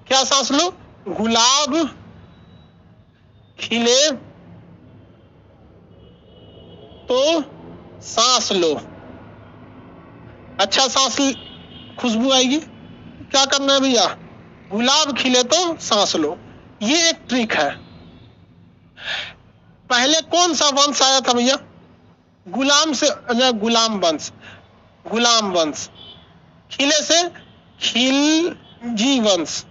क्या सांस लो? गुलाब खिले तो सांस लो। अच्छा सांस, खुशबू आएगी। क्या करना है भैया? गुलाब खिले तो सांस लो। ये एक ट्रिक है। पहले कौन सा वंश आया था भैया? गुलाम से, गुलाम वंश। गुलाम वंश। खिले से खिलजी वंश।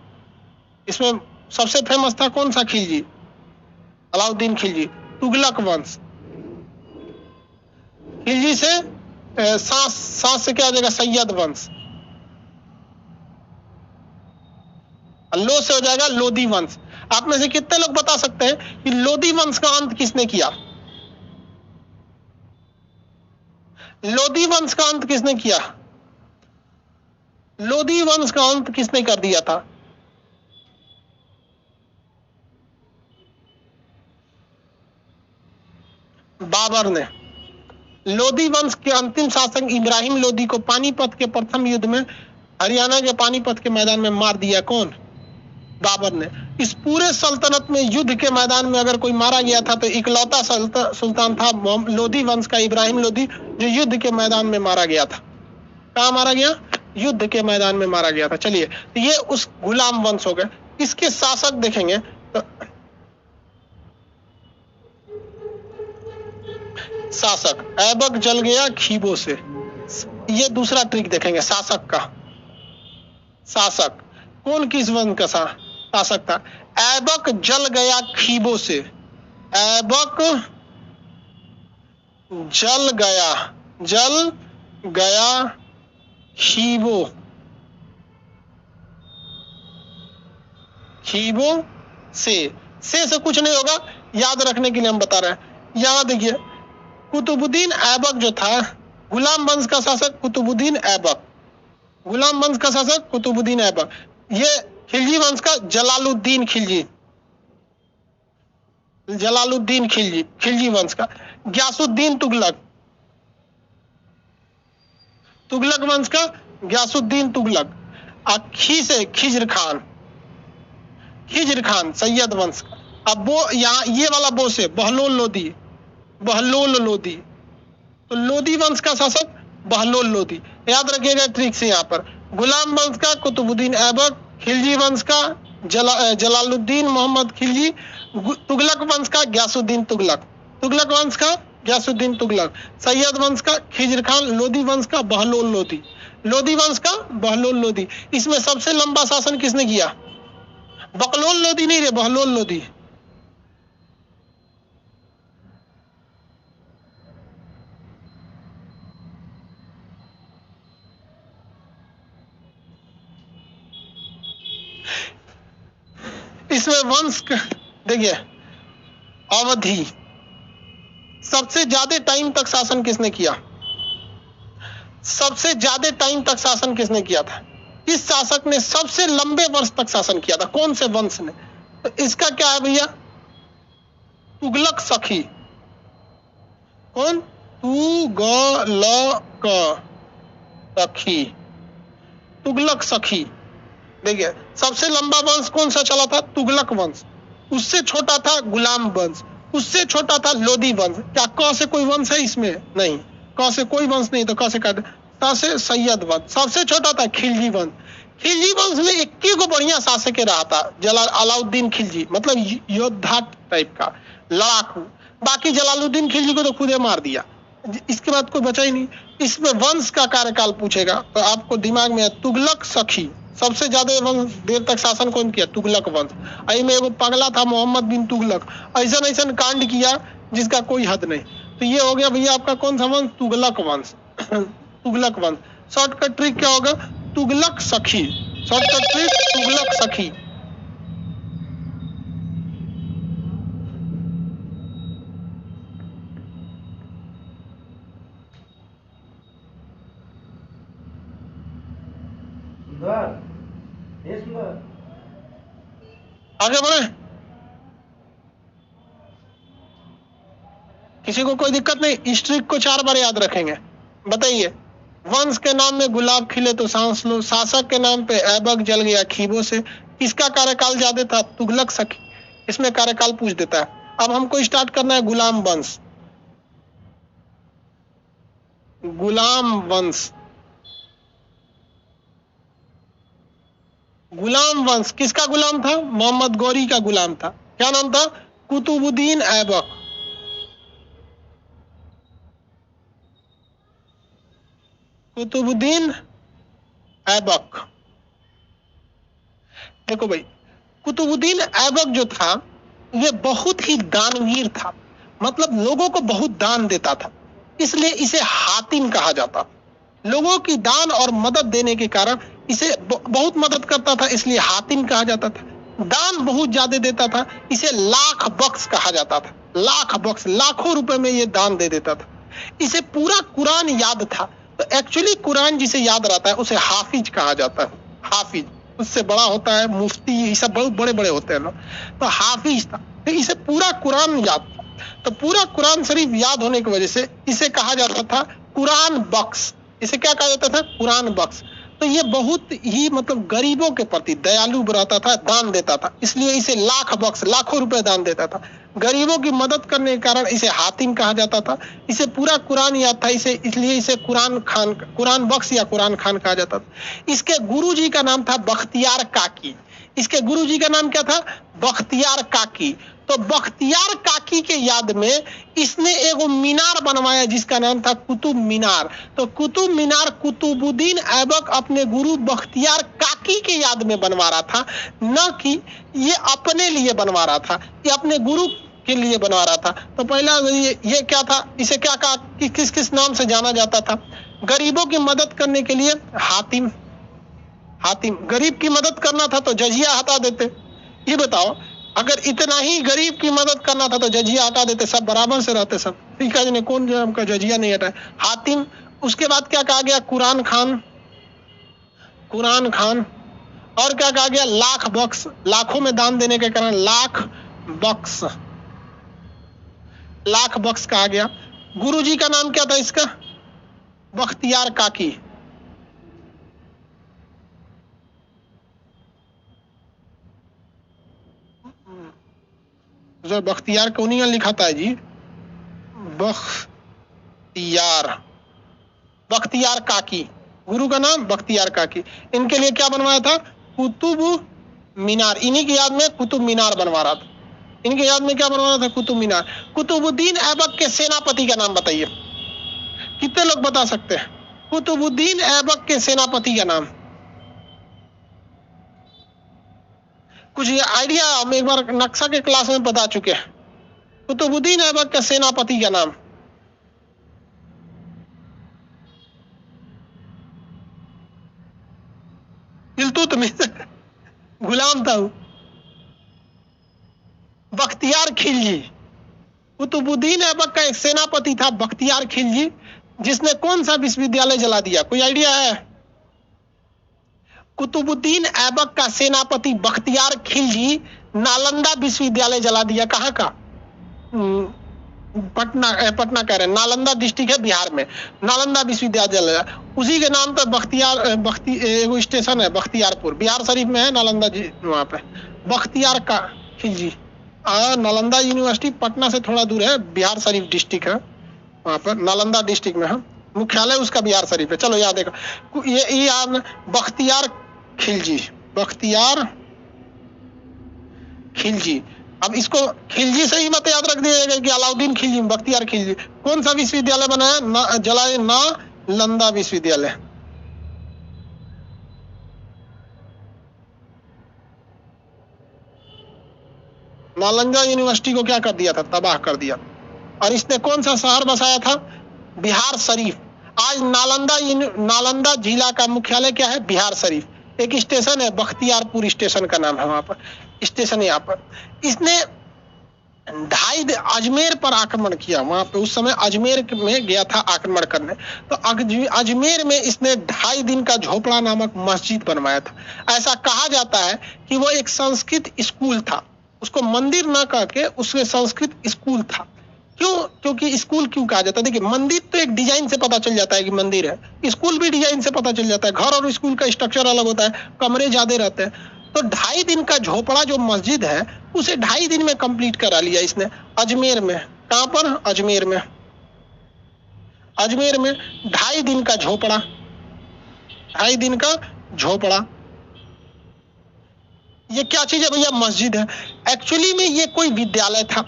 इसमें सबसे फेमस था कौन सा? खिलजी, अलाउद्दीन खिलजी। तुगलक वंश। खिलजी से सांस से क्या हो जाएगा? सैयद वंश। लो से हो जाएगा लोधी वंश। आप में से कितने लोग बता सकते हैं कि लोधी वंश का अंत किसने किया? लोधी वंश का अंत किसने किया? लोधी वंश का अंत किसने कर दिया था? बाबर ने। लोधी वंश के अंतिम शासक इब्राहिम लोधी को पानीपत के प्रथम युद्ध में, हरियाणा के पानीपत के मैदान में मार दिया। कौन? बाबर ने। इस पूरे सल्तनत में युद्ध के मैदान में अगर कोई मारा गया था तो इकलौता सुल्तान था लोधी वंश का इब्राहिम लोधी, जो युद्ध के मैदान में मारा गया था। कहाँ मारा गया? युद्ध के मैदान में मारा गया था। चलिए, तो ये उस गुलाम वंश हो गए। इसके शासक देखेंगे तो शासक ऐबक जल गया खीबों से। ये दूसरा ट्रिक देखेंगे शासक का। शासक कौन, किस वंश का शासक था? ऐबक जल गया खीबों से। ऐबक जल गया खीबों से कुछ नहीं होगा। याद रखने के लिए हम बता रहे हैं। यहाँ देखिए, कुतुबुद्दीन ऐबक जो था, गुलाम वंश का शासक कुतुबुद्दीन ऐबक, गुलाम वंश का शासक कुतुबुद्दीन ऐबक। ये खिलजी वंश का जलालुद्दीन खिलजी, जलालुद्दीन खिलजी, खिलजी वंश का। ग्यासुद्दीन तुगलक, तुगलक वंश का ग्यासुद्दीन तुगलक। खी से खिज्र खान, खिज्र खान सैयद वंश का। अब वो यहाँ ये वाला बो से बहलोल लोदी, बहलोल लोदी, तो लोदी वंश का शासक बहलोल लोदी। याद रखिएगा ट्रिक से यहाँ पर। गुलाम वंश का कुतुबुद्दीन ऐबक, खिलजी वंश का जलालुद्दीन मोहम्मद खिलजी, तुगलक वंश का ग्यासुद्दीन तुगलक, तुगलक वंश का ग्यासुद्दीन तुगलक, सैयद वंश का खिज्र खान, लोदी वंश का बहलोल लोदी, लोदी वंश का बहलोल लोदी। इसमें सबसे लंबा शासन किसने किया? बकलोल लोदी नहीं रे, बहलोल लोदी। इसमें वंश देखिए, अवधि, सबसे ज्यादा टाइम तक शासन किसने किया? सबसे ज्यादा टाइम तक शासन किसने किया था? इस शासक ने सबसे लंबे वर्ष तक शासन किया था। कौन से वंश ने? तो इसका क्या है भैया? तुगलक सखी। कौन? तुगलक सखी, तुगलक सखी। देखिए, सबसे लंबा वंश कौन सा चला था? तुगलक वंश। उससे छोटा था गुलाम वंश, उससे छोटा था लोदी वंश। क्या क से कोई वंश है इसमें? नहीं, क से कोई वंश नहीं, तो क से काट, ता से सैयद वंश। सबसे छोटा था खिलजी वंश। खिलजी वंश में 21 को बढ़िया शासक रहा था, अलाउद्दीन खिलजी, मतलब योद्धा टाइप का, लड़ाकू। बाकी जलालुद्दीन खिलजी को तो खुद ही मार दिया, इसके बाद कोई बचा ही नहीं। इसमें वंश का कार्यकाल पूछेगा तो आपको दिमाग में है तुगलक सखी। सबसे ज्यादा वंश देर तक शासन कौन किया? तुगलक वंश। आई में एगो पगला था मोहम्मद बिन तुगलक, ऐसा ऐसा कांड किया जिसका कोई हद नहीं। तो ये हो गया भैया आपका कौन सा वंश? तुगलक वंश। तुगलक वंश। शॉर्टकट ट्रिक क्या होगा? तुगलक सखी। शॉर्टकट ट्रिक तुगलक सखी। आगे बढ़े, किसी को कोई दिक्कत नहीं? इस ट्रिक को 4 बार याद रखेंगे। बताइए, वंश के नाम में गुलाब खिले तो सांस लो, शासक के नाम पे ऐबक जल गया खीबों से। किसका कार्यकाल ज्यादा था? तुगलक सखी। इसमें कार्यकाल पूछ देता है। अब हमको स्टार्ट करना है गुलाम वंश। गुलाम वंश, गुलाम वंश किसका गुलाम था? मोहम्मद गौरी का गुलाम था। क्या नाम था? कुतुबुद्दीन ऐबक। कुतुबुद्दीन ऐबक। देखो भाई, कुतुबुद्दीन ऐबक जो था ये बहुत ही दानवीर था, मतलब लोगों को बहुत दान देता था, इसलिए इसे हातिम कहा जाता। लोगों की दान और मदद देने के कारण इसे बहुत मदद करता था, इसलिए हातिम कहा जाता था। दान बहुत ज्यादा देता था, इसे लाख बख्श कहा जाता था। लाख बख्श, लाखों रुपए में ये दान दे देता था। इसे पूरा कुरान याद था, तो एक्चुअली कुरान जिसे याद रहता है उसे हाफिज कहा जाता है। हाफिज, उससे बड़ा होता है मुफ्ती, ये सब बहुत बड़े बड़े होते हैं लोग, तो हाफिज था। तो इसे पूरा कुरान याद था, तो पूरा कुरान शरीफ याद होने की वजह से इसे कहा जाता था कुरान बख्श। इसे क्या कहा जाता था? कुरान बख्श। तो ये बहुत ही मतलब गरीबों के प्रति दयालु रहता था, दान देता था, इसलिए इसे लाख बख्श, लाखों रुपए दान देता था। गरीबों की मदद करने के कारण इसे हातिम कहा जाता था। इसे पूरा कुरान याद था, इसे इसलिए इसे कुरान खान, कुरान बख्श या कुरान खान कहा जाता था। इसके गुरुजी का नाम था बख्तियार काकी। इसके गुरुजी का नाम क्या था? बख्तियार काकी। तो बख्तियार काकी के याद में इसने एगो मीनार बनवाया जिसका नाम था कुतुब मीनार। तो कुतुब मीनार कुतुबुद्दीन ऐबक अपने गुरु बख्तियार काकी के याद में बनवा रहा था, न कि ये अपने लिए बनवा रहा था, ये अपने गुरु के लिए बनवा रहा था। तो पहला ये क्या था? इसे क्या कहा कि किस किस नाम से जाना जाता था? गरीबों की मदद करने के लिए हातिम। हातिम, गरीब की मदद करना था तो जजिया हटा देते। ये बताओ, अगर इतना ही गरीब की मदद करना था तो जजिया हटा देते, सब बराबर से रहते सब। ठीक है, कौन जो हमका जजिया नहीं हटाए। हातिम, उसके बाद क्या कहा गया? कुरान खान, कुरान खान। और क्या कहा गया? लाख बख्श, लाखों में दान देने के कारण लाख बख्श, लाख बख्श कहा गया। गुरुजी का नाम क्या था इसका? बख्तियार काकी। जो बख्तियार को नहीं लिखा था जी, बख्तियार, बख्तियार काकी, गुरु का नाम बख्तियार काकी। इनके लिए क्या बनवाया था? कुतुब मीनार। इन्हीं की याद में कुतुब मीनार बनवा रहा था। इनके याद में क्या बनवाना था? कुतुब मीनार। कुतुबुद्दीन ऐबक के सेनापति का नाम बताइए, कितने लोग बता सकते हैं? कुतुबुद्दीन ऐबक के सेनापति का नाम कुछ आइडिया? हम एक बार नक्शा के क्लास में बता चुके हैं। कुतुबुद्दीन ऐबक के सेनापति का नाम इल्तुतमिश, गुलाम था वो। बख्तियार खिलजी, कुतुबुद्दीन ऐबक का एक सेनापति था बख्तियार खिलजी, जिसने कौन सा विश्वविद्यालय जला दिया? कोई आइडिया है? कुतुबुद्दीन ऐबक का सेनापति बख्तियार खिलजी नालंदा विश्वविद्यालय जला दिया। कहाँ का? पटना कह रहे हैं, नालंदा डिस्ट्रिक्ट है बिहार में, नालंदा विश्वविद्यालय। उसी के नाम पर एगो स्टेशन है बख्तियारपुर, बिहार शरीफ में है नालंदा जी, वहां पे बख्तियार का खिलजी। नालंदा यूनिवर्सिटी पटना से थोड़ा दूर है, बिहार शरीफ डिस्ट्रिक्ट है, वहां पर नालंदा डिस्ट्रिक्ट में है, मुख्यालय उसका बिहार शरीफ है। चलो याद देखो, ये बख्तियार खिलजी, बख्तियार खिलजी। अब इसको खिलजी से ही मत याद रख दिएगा कि अलाउद्दीन खिलजी, बख्तियार खिलजी। कौन सा विश्वविद्यालय बनाया? जलाए नालंदा विश्वविद्यालय। नालंदा यूनिवर्सिटी को क्या कर दिया था? तबाह कर दिया। और इसने कौन सा शहर बसाया था? बिहार शरीफ। आज नालंदा जिला का मुख्यालय क्या है? बिहार शरीफ। एक स्टेशन है बख्तियारपुर स्टेशन का नाम है, वहां पर स्टेशन। यहाँ पर इसने अजमेर पर आक्रमण किया। वहां पे उस समय अजमेर में गया था आक्रमण करने, तो अजमेर में इसने 2.5 दिन का झोपड़ा नामक मस्जिद बनवाया था। ऐसा कहा जाता है कि वो एक संस्कृत स्कूल था, उसको मंदिर ना कह के उसके संस्कृत स्कूल था। क्यों? क्योंकि स्कूल क्यों कहा जाता है? देखिए, मंदिर तो एक डिजाइन से पता चल जाता है कि मंदिर है, स्कूल भी डिजाइन से पता चल जाता है। घर और स्कूल का स्ट्रक्चर अलग होता है, कमरे ज्यादा रहते हैं। तो 2.5 दिन का झोपड़ा जो मस्जिद है उसे 2.5 दिन में कंप्लीट करा लिया इसने अजमेर में। कहां पर? अजमेर में। अजमेर में 2.5 दिन का झोपड़ा, 2.5 दिन का झोपड़ा। ये क्या चीज है भैया? मस्जिद है। एक्चुअली में ये कोई विद्यालय था।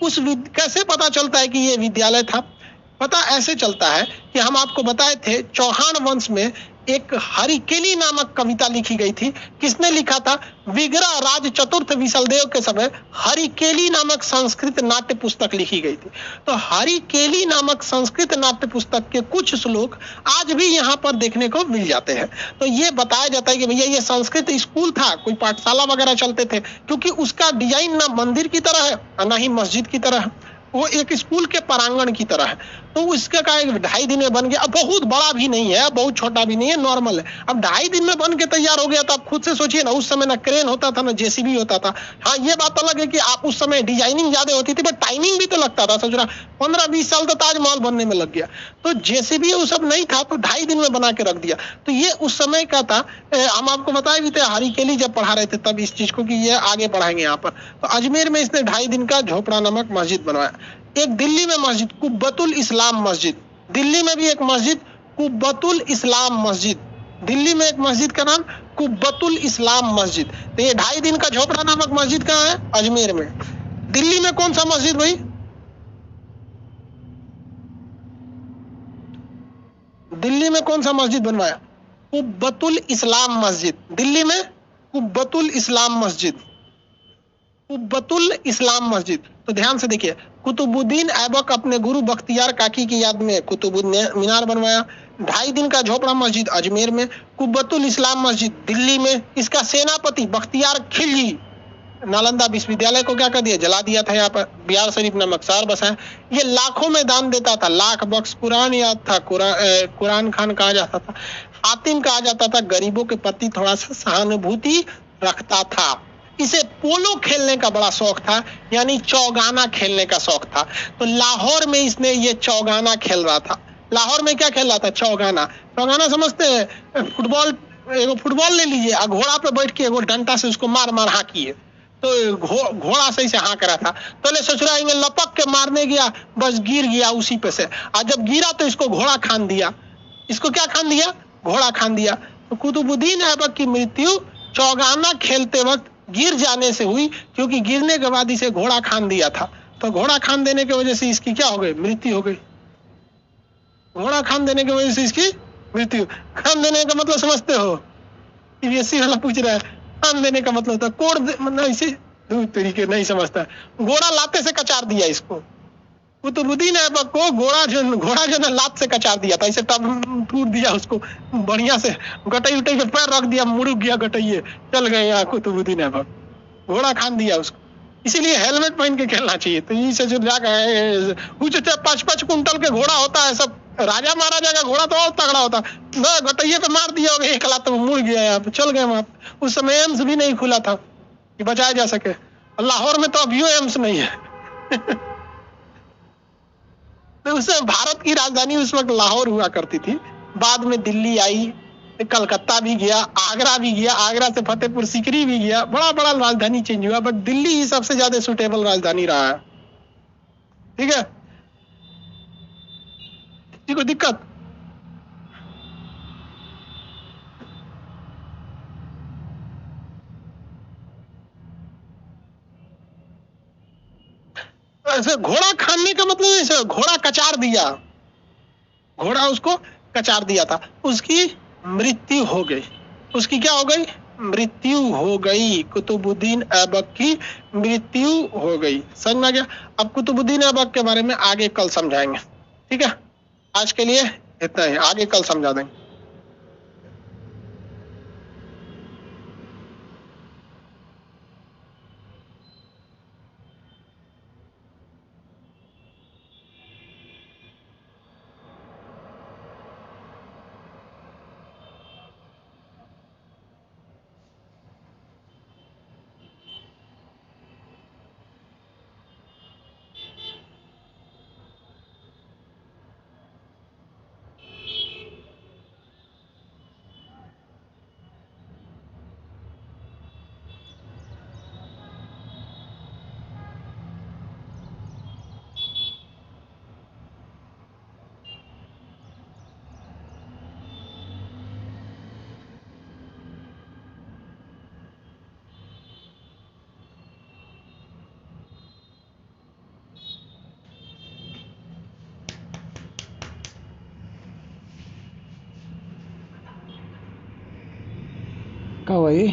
कैसे पता चलता है कि ये विद्यालय था? पता ऐसे चलता है कि हम आपको बताए थे चौहान वंश में एक हरिकेली नामक कविता लिखी गई थी। किसने लिखा था? विग्रह राज चतुर्थ विशलदेव के समय हरिकेली नामक संस्कृत नाट्य पुस्तक लिखी गई थी। तो हरिकेली नामक संस्कृत नाट्य पुस्तक के कुछ श्लोक आज भी यहाँ पर देखने को मिल जाते हैं। तो ये बताया जाता है कि भैया ये संस्कृत स्कूल था, कोई पाठशाला वगैरह चलते थे, क्योंकि उसका डिजाइन ना मंदिर की तरह है और ना ही मस्जिद की तरह है, वो एक स्कूल के प्रांगण की तरह है। तो उसका का 2.5 दिन में बन गया। अब बहुत बड़ा भी नहीं है, बहुत छोटा भी नहीं है, नॉर्मल है। अब 2.5 दिन में बन के तैयार हो गया। तो आप खुद से सोचिए ना, उस समय ना क्रेन होता था ना जेसीबी होता था। हाँ, ये बात अलग है कि आप उस समय डिजाइनिंग ज्यादा होती थी, बट टाइमिंग भी तो लगता था। सोच रहा 15-20 साल तो ताजमहल बनने में लग गया। तो जेसीबी वो सब नहीं था, तो 2.5 दिन में बना के रख दिया। तो ये उस समय का था। हम आपको बताए भी थे हरिकेली जब पढ़ा रहे थे तब इस चीज को, कि ये आगे पढ़ाएंगे यहाँ पर। तो अजमेर में इसने 2.5 दिन का झोपड़ा नामक मस्जिद बनवाया। एक दिल्ली में मस्जिद, कुब्बतुल इस्लाम मस्जिद। दिल्ली में भी एक मस्जिद, कुब्बतुल इस्लाम मस्जिद। दिल्ली में एक मस्जिद का नाम कुब्बतुल इस्लाम मस्जिद। तो ये 2.5 दिन का झोपड़ा नामक मस्जिद कहाँ है? अजमेर में। दिल्ली में कौन सा मस्जिद भाई? दिल्ली में कौन सा मस्जिद बनवाया? कुब्बतुल इस्लाम मस्जिद। दिल्ली में कुब्बतुल इस्लाम मस्जिद, कुब्बतुल इस्लाम मस्जिद। तो ध्यान से देखिए, कुतुबुद्दीन ऐबक अपने गुरु बख्तियार काकी की याद में कुतुबुद्दीन मीनार बनवाया। 2.5 दिन का झोपड़ा मस्जिद अजमेर में, कुब्बतुल इस्लाम मस्जिद दिल्ली में। इसका सेनापति बख्तियार खिलजी नालंदा विश्वविद्यालय को क्या कर दिया, जला दिया था। यहाँ पर बिहार शरीफ नामक शहर बसाया। ये लाखों में दान देता था, लाख बख्श कुरान याद था, कुरान खान कहा जाता था, हातिम कहा जाता था, गरीबों के प्रति थोड़ा सा सहानुभूति रखता था। इसे पोलो खेलने का बड़ा शौक था, यानी चौगाना खेलने का शौक था। तो लाहौर में इसने ये चौगाना खेल रहा था। लाहौर में क्या खेल रहा था, चौगाना। चौगाना समझते हैं, फुटबॉल, एगो फुटबॉल ले लीजिए, घोड़ा पे बैठ के एगो डंटा से उसको मार मार हाँकिए, तो घोड़ा सही से हाँक रहा था। पहले सोच रहा है लपक के मारने गया, बस गिर गया उसी पे से। और जब गिरा तो इसको घोड़ा खान दिया। इसको क्या खान दिया, घोड़ा खान दिया। तो कुतुबुद्दीन ऐबक की मृत्यु चौगाना खेलते वक्त गिर जाने से हुई, क्योंकि गिरने के बाद इसे घोड़ा खान दिया था। तो घोड़ा खान देने की वजह से इसकी क्या हो गई, मृत्यु हो गई। घोड़ा खान देने की वजह से इसकी मृत्यु। खान देने का मतलब समझते हो, सीबीएसई वाला पूछ रहा है, खान देने का मतलब होता है कोड़, मतलब इसे तरीके नहीं समझता। घोड़ा लाते से कचार दिया इसको। कुतुबुद्दीन ऐबक को घोड़ा जो ना लात से कचार दिया था, इसे तब टूट दिया उसको बढ़िया से, गटई उटई पे पैर रख दिया, मुड़क गया गटइये, चल गए यहाँ कुतुबुद्दीन ऐबक, घोड़ा खान दिया उसको। इसीलिए हेलमेट पहन के खेलना चाहिए। तो ये जो जाकर 5-5 कुंटल के घोड़ा होता है, सब राजा महाराजा का घोड़ा तो और तगड़ा होता है, गटइये पे मार दिया होगा एक लात, तो मुड़ गया यहाँ पे, चल गए वहां। उस समय एम्स भी नहीं खुला था कि बचाया जा सके। लाहौर में तो अभी एम्स नहीं है। तो उस भारत की राजधानी उस वक्त लाहौर हुआ करती थी। बाद में दिल्ली आई, कलकत्ता भी गया, आगरा भी गया, आगरा से फतेहपुर सीकरी भी गया, बड़ा बड़ा राजधानी चेंज हुआ, बट दिल्ली ही सबसे ज्यादा सुटेबल राजधानी रहा है। ठीक है, किसी को दिक्कत? ऐसे घोड़ा खाने का मतलब ऐसे घोड़ा कचार दिया, घोड़ा उसको कचार दिया था, उसकी मृत्यु हो गई। उसकी क्या हो गई, मृत्यु हो गई। कुतुबुद्दीन ऐबक की मृत्यु हो गई। समझ में आ गया? अब कुतुबुद्दीन ऐबक के बारे में आगे कल समझाएंगे। ठीक है, आज के लिए इतना ही, आगे कल समझा देंगे। का भाई